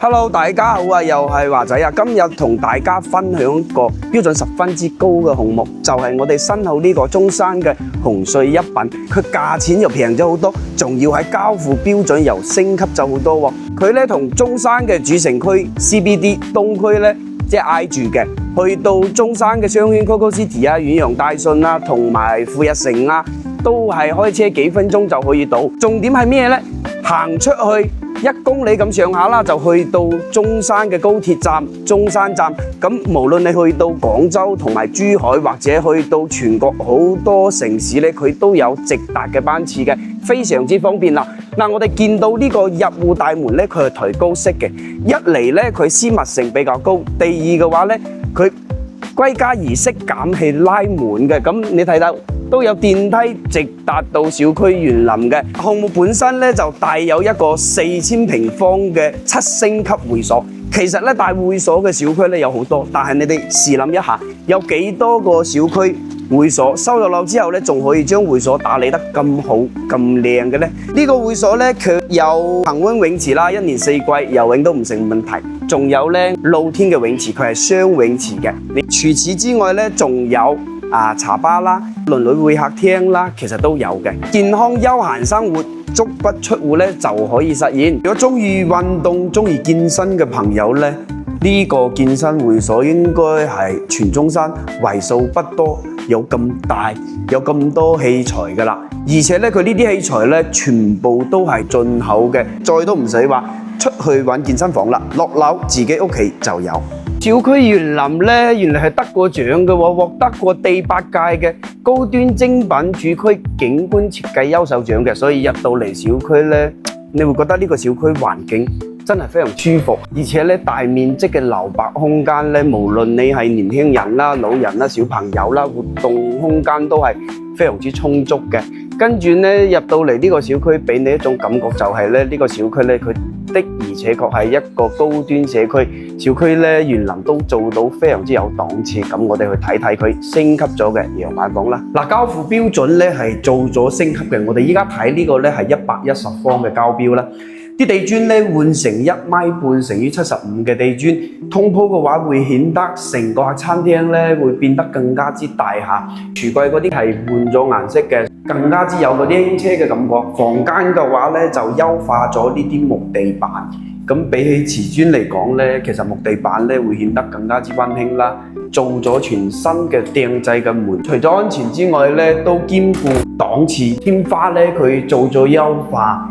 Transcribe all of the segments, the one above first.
Hello， 大家好啊，又係華仔啊！今日同大家分享一個標準十分之高嘅項目，就係我哋身後呢個中山嘅紅穗一品，佢價錢又平咗好多，仲要喺交付標準又升級咗好多喎。佢咧同中山嘅主城區 CBD 東區咧即係挨住嘅，去到中山嘅商圈 Coco City 啊、遠洋大順啊、同埋富日城啊，都係開車幾分鐘就可以到。重點係咩呢？行出去1公里咁上下啦，就去到中山嘅高鐵站中山站。咁無論你去到廣州同埋珠海，或者去到全國好多城市咧，佢都有直達嘅班次嘅，非常之方便啦。嗱，我哋見到呢個入戶大門咧，佢係抬高式嘅。一嚟咧，佢私密性比較高；第二嘅話咧，佢歸家儀式減氣拉門嘅。咁你睇到都有電梯直達到小區園林嘅項目本身咧，就帶有一個4000平方嘅7星級會所。其實咧，大會所嘅小區咧有好多，但係你哋試諗一下，有幾多個小區會所收咗樓之後咧，仲可以將會所打理得咁好咁靚嘅咧？呢個會所咧，佢有恒溫泳池啦，1年4季游泳都唔成問題。仲有咧露天嘅泳池，佢係雙泳池嘅。除此之外咧，仲有茶吧啦、鄰里會客廳啦，其實都有嘅。健康休閒生活足不出戶咧就可以實現。如果中意運動、中意健身嘅朋友咧，呢個健身會所應該係全中山為數不多有咁大、有咁多器材㗎啦。而且咧，佢呢啲器材咧全部都係進口嘅，再都唔使話出去揾健身房啦，落樓自己屋企就有。小區園林咧，原來係得過獎嘅喎，獲得過第8屆嘅高端精品主區景觀設計優秀獎嘅，所以入到嚟小區咧，你會覺得呢個小區環境真係非常舒服，而且咧大面積嘅留白空間咧，無論你係年輕人啦、老人啦、小朋友啦，活動空間都係非常之充足嘅。跟住咧入到嚟呢個小區，俾你一種感覺就係咧呢個小區咧，佢的而且確係一個高端社區。小區咧園林都做到非常之有檔次。咁我哋去睇睇佢升級咗嘅洋板房啦。嗱，交付標準咧係做咗升級嘅。我哋依家睇呢個咧係110方嘅交標啦。啲地磚咧換成1.5米乘以75嘅地磚，通鋪嘅話會顯得成個客餐廳咧會變得更加之大下。櫥櫃嗰啲係換咗顏色嘅，更加之有嗰啲輕奢嘅感覺。房間嘅話咧就優化咗呢啲木地板，咁比起瓷磚嚟講咧，其實木地板咧會顯得更加之溫馨啦。做咗全新嘅釘製嘅門，除咗安全之外咧，都兼顧檔次。天花咧佢做咗優化，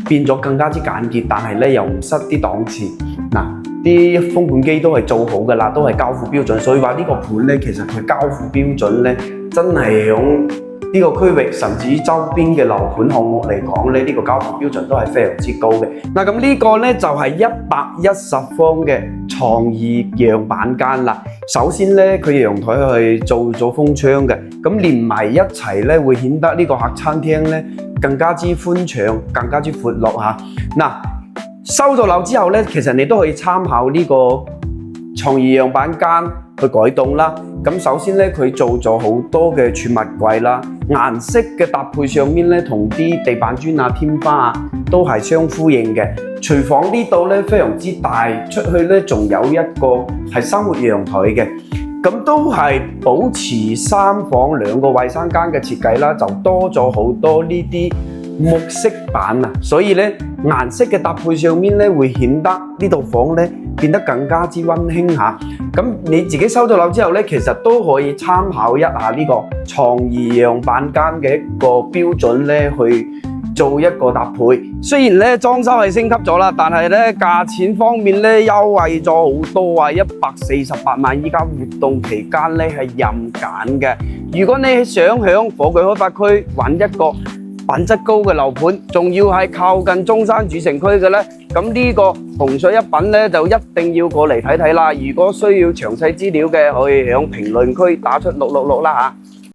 變咗更加之簡潔，但係咧又唔失啲檔次。嗱，啲風盤機都係做好㗎啦，都係交付標準。所以話呢個盤咧，其實佢交付標準咧，真係響呢個區域甚至於周邊嘅樓盤項目嚟講咧，呢個交付標準都係非常之高嘅。嗱，咁呢個咧就係110方嘅創意樣板間啦。首先咧，佢陽台係做咗風窗嘅，咁連埋一齊咧，會顯得呢個客餐廳咧更加之寬敞，更加之闊落嚇。嗱，收咗樓之後咧，其實你都可以參考呢個創意樣板間去改動啦。咁首先咧，佢做咗好多嘅儲物櫃啦，顏色嘅搭配上面咧，同啲地板磚啊、天花啊都係相呼應嘅。廚房呢度咧非常之大，出去咧仲有一個係生活陽台嘅，咁都係保持3房2個衛生間嘅設計啦，就多咗好多呢啲木飾板啊，所以咧顏色嘅搭配上面咧會顯得呢度房咧變得更加之溫馨嚇。咁你自己收咗樓之後咧，其實都可以參考一下呢個創意樣板間嘅一個標準咧，去做一個搭配。雖然咧裝修係升級咗啦，但係咧價錢方面咧優惠咗好多啊！148萬，依家活動期間咧係任揀嘅。如果你想響火炬開發區揾一個品質高嘅樓盤，仲要係靠近中山主城區嘅咧，咁呢個紅穗一品咧就一定要過嚟睇睇啦。如果需要詳細資料嘅，可以響評論區打出666啦嚇。